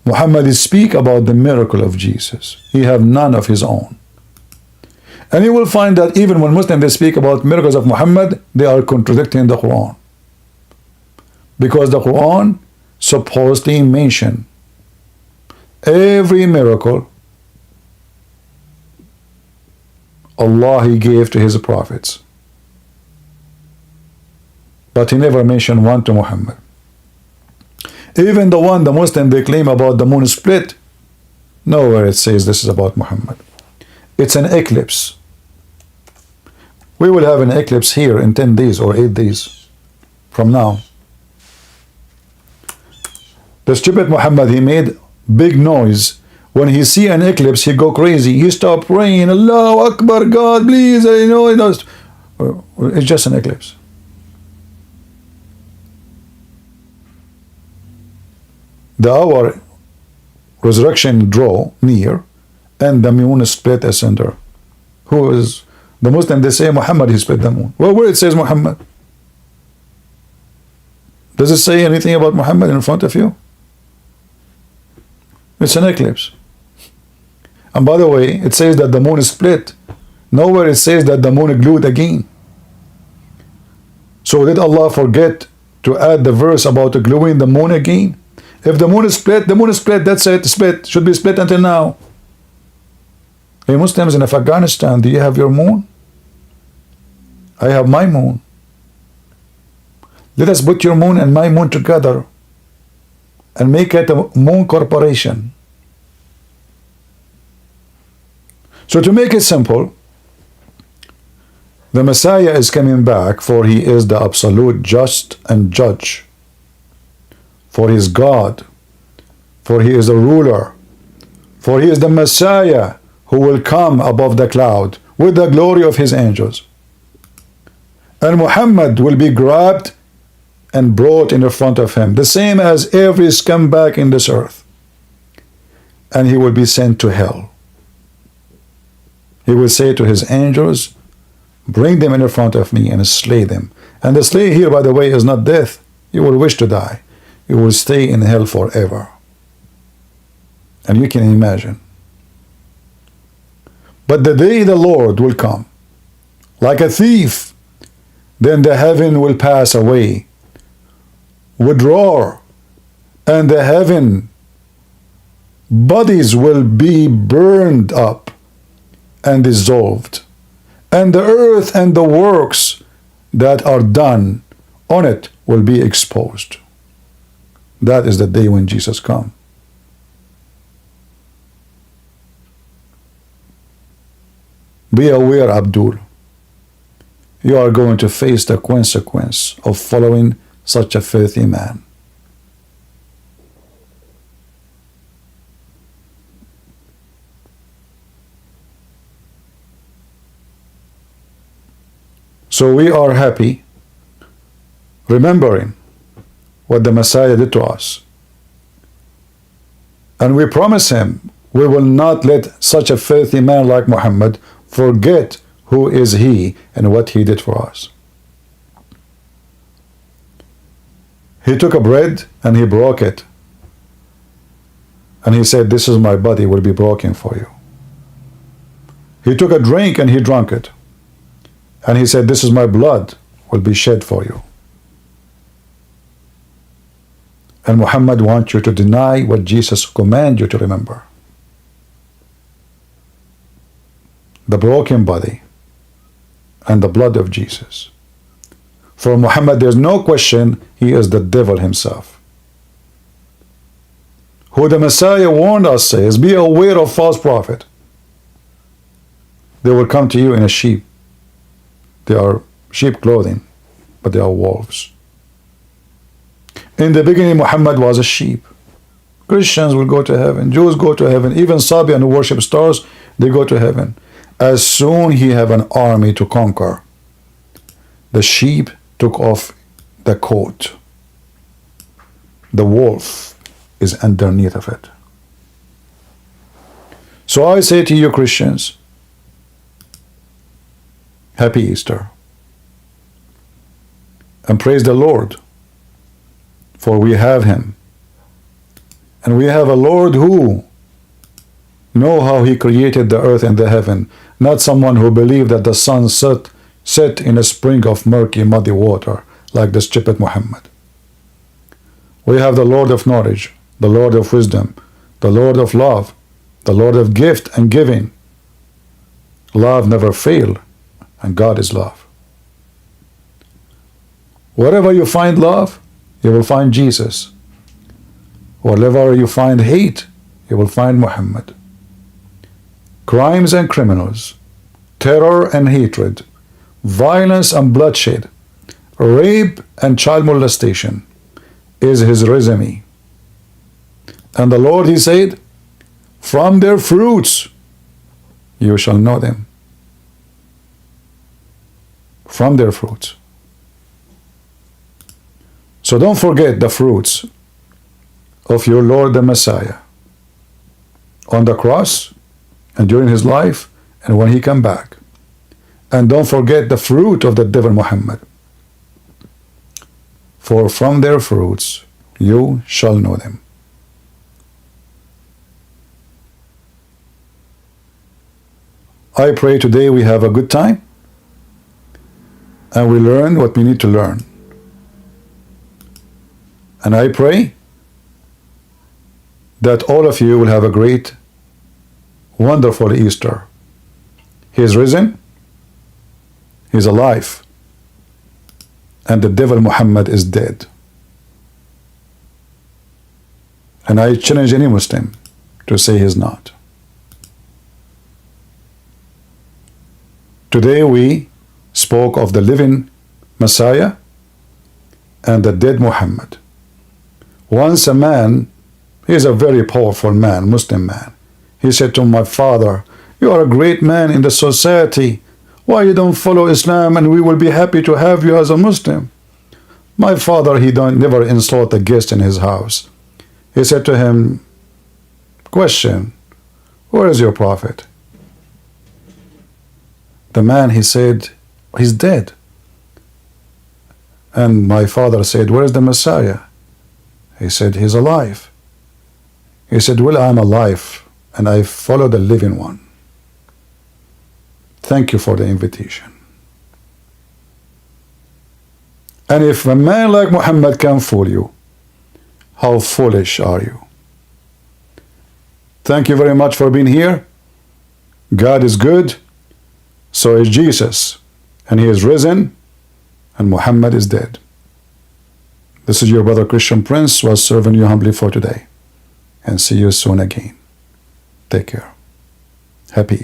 Muhammad, he speak about the miracle of Jesus. He have none of his own. And you will find that even when Muslims they speak about miracles of Muhammad, they are contradicting the Quran. Because the Quran supposedly mention every miracle Allah he gave to his prophets. But he never mentioned one to Muhammad. Even the one the Muslim they claim about the moon split, nowhere it says this is about Muhammad. It's an eclipse. We will have an eclipse here in 10 days or 8 days from now. The stupid Muhammad, he made big noise. When he see an eclipse, he go crazy. He stop praying, Allahu Akbar, God, please, you know, it's just an eclipse. The hour resurrection draw near, and the moon is split asunder. Who is the Muslim? They say Muhammad, he split the moon. Well, where it says Muhammad? Does it say anything about Muhammad in front of you? It's an eclipse. And by the way, it says that the moon is split. Nowhere it says that the moon glued again. So did Allah forget to add the verse about gluing the moon again? If the moon is split, the moon is split. That's it. Split. Should be split until now. Hey Muslims in Afghanistan, do you have your moon? I have my moon. Let us put your moon and my moon together and make it a moon corporation. So to make it simple, the Messiah is coming back, for he is the absolute just and judge. For he is God. For he is a ruler. For he is the Messiah who will come above the cloud with the glory of his angels. And Muhammad will be grabbed and brought in front of him, the same as every scumbag in this earth. And he will be sent to hell. He will say to his angels, bring them in front of me and slay them. And the slay here, by the way, is not death. You will wish to die. You will stay in hell forever. And you can imagine. But the day the Lord will come, like a thief, then the heaven will pass away with roar, and the heaven bodies will be burned up and dissolved, and the earth and the works that are done on it will be exposed. That is the day when Jesus comes. Be aware, Abdul. You are going to face the consequence of following such a filthy man. So we are happy remembering what the Messiah did to us. And we promise him we will not let such a filthy man like Muhammad forget who is he and what he did for us. He took a bread and he broke it. And he said, this is my body, will be broken for you. He took a drink and he drank it. And he said, this is my blood, will be shed for you. And Muhammad wants you to deny what Jesus commands you to remember. The broken body and the blood of Jesus. For Muhammad, there's no question, he is the devil himself. Who the Messiah warned us says, be aware of false prophet. They will come to you in a sheep. They are sheep clothing, but they are wolves. In the beginning, Muhammad was a sheep. Christians will go to heaven. Jews go to heaven. Even Sabian who worship stars, they go to heaven. As soon he have an army to conquer, the sheep took off the coat. The wolf is underneath of it. So I say to you Christians, Happy Easter. And praise the Lord, for we have him. And we have a Lord who know how he created the earth and the heaven, not someone who believed that the sun set in a spring of murky, muddy water, like the stupid Muhammad. We have the Lord of knowledge, the Lord of wisdom, the Lord of love, the Lord of gift and giving. Love never fails, and God is love. Wherever you find love, you will find Jesus. Wherever you find hate, you will find Muhammad. Crimes and criminals, terror and hatred, violence and bloodshed, rape and child molestation is his resume. And the Lord, he said, from their fruits you shall know them. From their fruits. So don't forget the fruits of your Lord the Messiah on the cross and during his life and when he come back. And don't forget the fruit of the devil Muhammad. For from their fruits you shall know them. I pray today we have a good time and we learn what we need to learn. And I pray that all of you will have a great, wonderful Easter. He is risen, he is alive, and the devil Muhammad is dead. And I challenge any Muslim to say he is not. Today we spoke of the living Messiah and the dead Muhammad. Once a man, he is a very powerful man, Muslim man. He said to my father, you are a great man in the society. Why you don't follow Islam and we will be happy to have you as a Muslim? My father, he never insult a guest in his house. He said to him, question, where is your prophet? The man, he said, he's dead. And my father said, where is the Messiah? He said, he's alive. He said, well, I'm alive and I follow the living one. Thank you for the invitation. And if a man like Muhammad can fool you, how foolish are you? Thank you very much for being here. God is good. So is Jesus. And he is risen. And Muhammad is dead. This is your brother Christian Prince, was serving you humbly for today. And see you soon again. Take care. Happy